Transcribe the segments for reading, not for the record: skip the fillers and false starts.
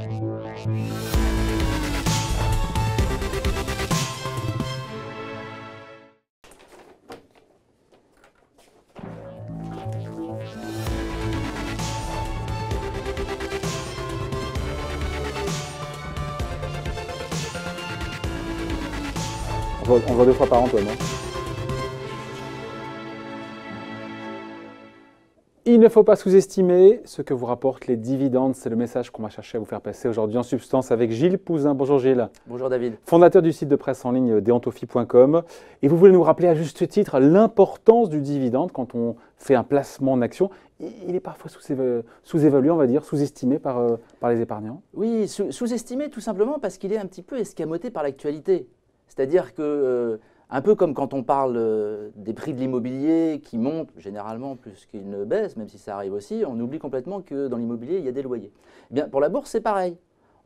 On voit 2 fois par an, toi, non? Il ne faut pas sous-estimer ce que vous rapportent les dividendes. C'est le message qu'on va chercher à vous faire passer aujourd'hui en substance avec Gilles Pouzin. Bonjour Gilles. Bonjour David. Fondateur du site de presse en ligne deontophi.com. Et vous voulez nous rappeler à juste titre l'importance du dividende quand on fait un placement en action. Il est parfois sous-évalué, on va dire, sous-estimé par les épargnants. Oui, sous-estimé tout simplement parce qu'il est un petit peu escamoté par l'actualité. C'est-à-dire que, un peu comme quand on parle des prix de l'immobilier qui montent généralement plus qu'ils ne baissent, même si ça arrive aussi, on oublie complètement que dans l'immobilier, il y a des loyers. Eh bien, pour la bourse, c'est pareil.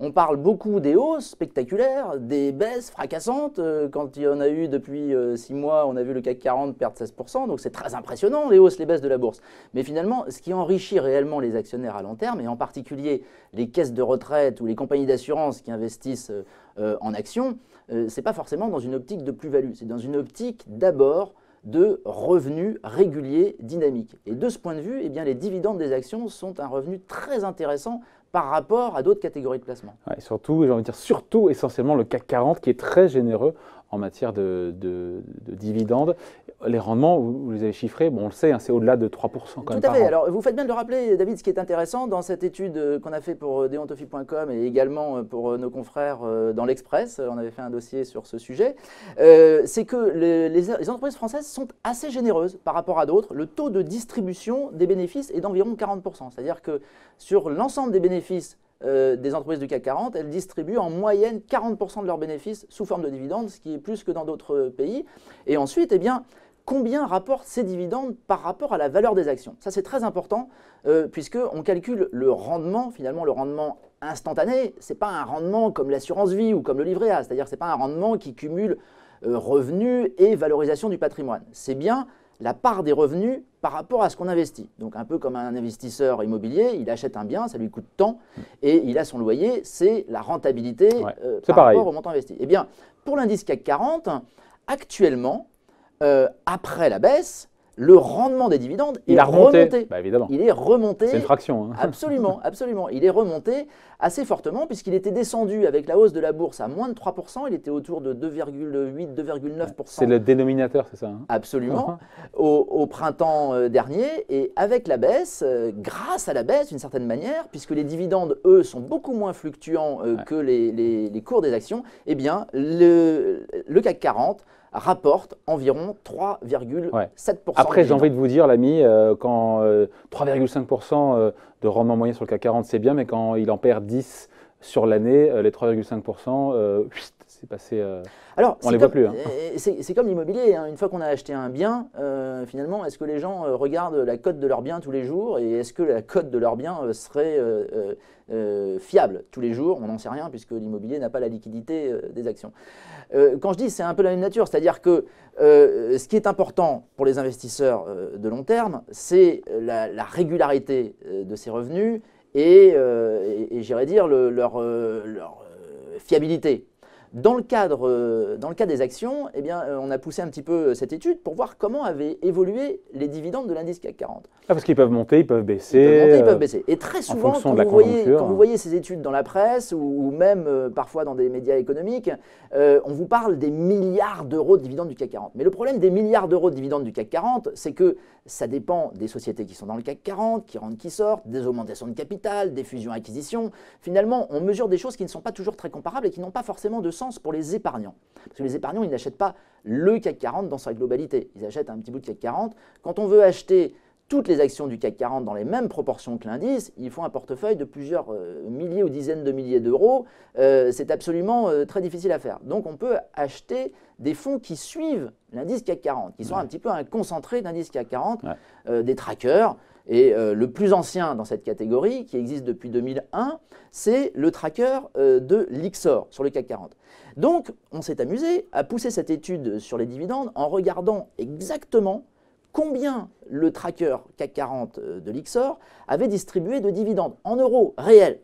On parle beaucoup des hausses spectaculaires, des baisses fracassantes. Quand il y en a eu depuis 6 mois, on a vu le CAC 40 perdre 16%, donc c'est très impressionnant les hausses, les baisses de la bourse. Mais finalement, ce qui enrichit réellement les actionnaires à long terme, et en particulier les caisses de retraite ou les compagnies d'assurance qui investissent en actions, ce n'est pas forcément dans une optique de plus-value, c'est dans une optique d'abord de revenus réguliers, dynamiques. Et de ce point de vue, eh bien, les dividendes des actions sont un revenu très intéressant par rapport à d'autres catégories de placement. Ouais, surtout, j'ai envie de dire surtout essentiellement le CAC 40 qui est très généreux en matière de dividendes. Les rendements, vous les avez chiffrés, bon, on le sait, hein, c'est au-delà de 3% quand même Tout à fait. par an. Alors, vous faites bien de le rappeler, David, ce qui est intéressant dans cette étude qu'on a fait pour deontophi.com et également pour nos confrères dans l'Express, on avait fait un dossier sur ce sujet, c'est que les entreprises françaises sont assez généreuses par rapport à d'autres. Le taux de distribution des bénéfices est d'environ 40%. C'est-à-dire que sur l'ensemble des bénéfices des entreprises du CAC 40, elles distribuent en moyenne 40% de leurs bénéfices sous forme de dividendes, ce qui est plus que dans d'autres pays. Et ensuite, eh bien, combien rapportent ces dividendes par rapport à la valeur des actions? Ça, c'est très important puisqu'on calcule le rendement, finalement le rendement instantané. Ce n'est pas un rendement comme l'assurance vie ou comme le livret A, c'est-à-dire que ce n'est pas un rendement qui cumule revenus et valorisation du patrimoine. C'est bien la part des revenus par rapport à ce qu'on investit. Donc un peu comme un investisseur immobilier, il achète un bien, ça lui coûte tant, et il a son loyer, c'est la rentabilité par rapport au montant investi. Eh bien, pour l'indice CAC 40, actuellement, après la baisse, le rendement des dividendes est remonté. Bah, évidemment. Il est remonté. C'est une fraction. Hein. Absolument, absolument. Il est remonté assez fortement puisqu'il était descendu avec la hausse de la bourse à moins de 3%. Il était autour de 2,8, 2,9%. C'est le dénominateur, c'est ça hein? Absolument. Au printemps dernier. Et avec la baisse, grâce à la baisse d'une certaine manière, puisque les dividendes, eux, sont beaucoup moins fluctuants que les cours des actions, eh bien, le CAC 40 rapporte environ 3,7%. Après, j'ai envie de vous dire, l'ami, quand 3,5% de rendement moyen sur le CAC 40, c'est bien, mais quand il en perd 10 sur l'année, les 3,5%, c'est passé… Alors, on ne les voit plus. Hein. C'est comme l'immobilier. Hein. Une fois qu'on a acheté un bien, finalement, est-ce que les gens regardent la cote de leur bien tous les jours? Et est-ce que la cote de leur bien serait fiable tous les jours? On n'en sait rien puisque l'immobilier n'a pas la liquidité des actions. Quand je dis c'est un peu la même nature, c'est-à-dire que ce qui est important pour les investisseurs de long terme, c'est la régularité de ces revenus et j'irais dire leur fiabilité. Dans le cadre des actions, eh bien, on a poussé un petit peu cette étude pour voir comment avaient évolué les dividendes de l'indice CAC 40. Ah, parce qu'ils peuvent monter, ils peuvent baisser. Ils peuvent baisser. Et très souvent, quand vous voyez ces études dans la presse ou même parfois dans des médias économiques, on vous parle des milliards d'euros de dividendes du CAC 40. Mais le problème des milliards d'euros de dividendes du CAC 40, c'est que ça dépend des sociétés qui sont dans le CAC 40, qui rentrent, qui sortent, des augmentations de capital, des fusions-acquisitions. Finalement, on mesure des choses qui ne sont pas toujours très comparables et qui n'ont pas forcément de sens pour les épargnants. Parce que les épargnants, ils n'achètent pas le CAC 40 dans sa globalité. Ils achètent un petit bout de CAC 40. Quand on veut acheter toutes les actions du CAC 40 dans les mêmes proportions que l'indice, il faut un portefeuille de plusieurs milliers ou dizaines de milliers d'euros. C'est absolument très difficile à faire. Donc on peut acheter des fonds qui suivent l'indice CAC 40, qui sont un petit peu un concentré de l'indice CAC 40, des trackers. Et le plus ancien dans cette catégorie, qui existe depuis 2001, c'est le tracker de Lyxor sur le CAC 40. Donc, on s'est amusé à pousser cette étude sur les dividendes en regardant exactement combien le tracker CAC 40 de Lyxor avait distribué de dividendes en euros réels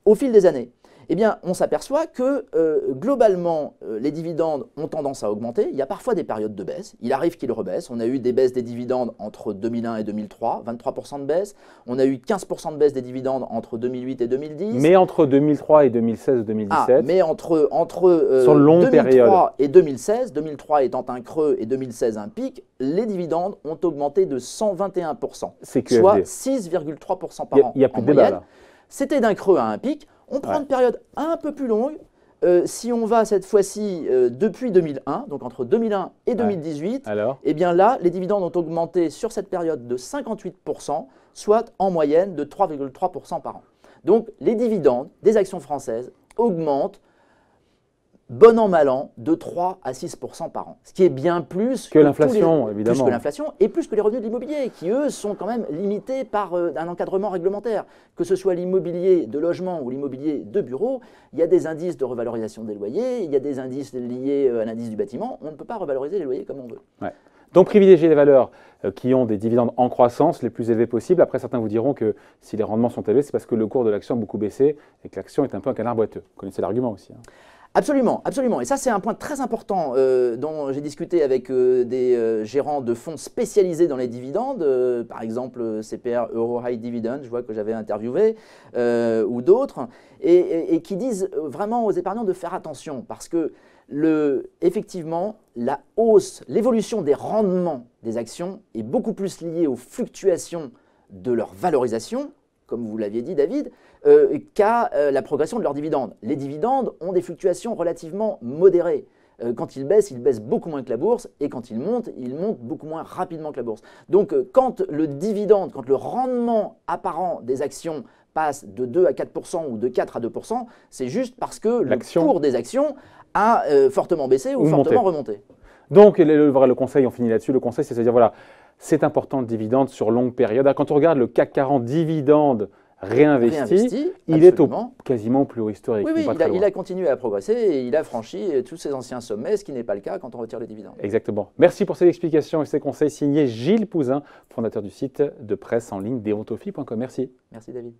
au fil des années. Eh bien, on s'aperçoit que globalement, les dividendes ont tendance à augmenter. Il y a parfois des périodes de baisse. Il arrive qu'ils rebaissent. On a eu des baisses des dividendes entre 2001 et 2003, 23% de baisse. On a eu 15% de baisse des dividendes entre 2008 et 2010. Mais entre 2003 et 2016 ou 2017 mais entre sur longue 2003 période. Et 2016, 2003 étant un creux et 2016 un pic, les dividendes ont augmenté de 121%, soit 6,3% par an. Il n'y a plus de débat là. C'était d'un creux à un pic. On prend une période un peu plus longue. Si on va cette fois-ci depuis 2001, donc entre 2001 et 2018, eh bien là, les dividendes ont augmenté sur cette période de 58%, soit en moyenne de 3,3% par an. Donc les dividendes des actions françaises augmentent bon an, mal an, de 3 à 6% par an. Ce qui est bien plus que l'inflation, évidemment. Plus que l'inflation et plus que les revenus de l'immobilier, qui eux sont quand même limités par un encadrement réglementaire. Que ce soit l'immobilier de logement ou l'immobilier de bureau, il y a des indices de revalorisation des loyers, il y a des indices liés à l'indice du bâtiment. On ne peut pas revaloriser les loyers comme on veut. Ouais. Donc privilégier les valeurs qui ont des dividendes en croissance les plus élevés possibles. Après, certains vous diront que si les rendements sont élevés, c'est parce que le cours de l'action a beaucoup baissé et que l'action est un peu un canard boiteux. Vous connaissez l'argument aussi. Absolument, absolument. Et ça, c'est un point très important dont j'ai discuté avec des gérants de fonds spécialisés dans les dividendes, par exemple CPR Euro High Dividend, je vois que j'avais interviewé, ou d'autres, et qui disent vraiment aux épargnants de faire attention parce que effectivement, la hausse, l'évolution des rendements des actions est beaucoup plus liée aux fluctuations de leur valorisation, comme vous l'aviez dit David, qu'à la progression de leurs dividendes. Les dividendes ont des fluctuations relativement modérées. Quand ils baissent beaucoup moins que la bourse, et quand ils montent beaucoup moins rapidement que la bourse. Donc quand le dividende, quand le rendement apparent des actions passe de 2 à 4% ou de 4 à 2%, c'est juste parce que le cours des actions a fortement baissé ou fortement remonté. Donc le conseil, on finit là-dessus, le conseil c'est de dire voilà, c'est important le dividende sur longue période. Quand on regarde le CAC 40 dividende réinvesti, il est quasiment au plus haut historique. Oui, il a continué à progresser et il a franchi tous ses anciens sommets, ce qui n'est pas le cas quand on retire les dividendes. Exactement. Merci pour ces explications et ces conseils signés Gilles Pouzin, fondateur du site de presse en ligne deontofi.com. Merci. Merci David.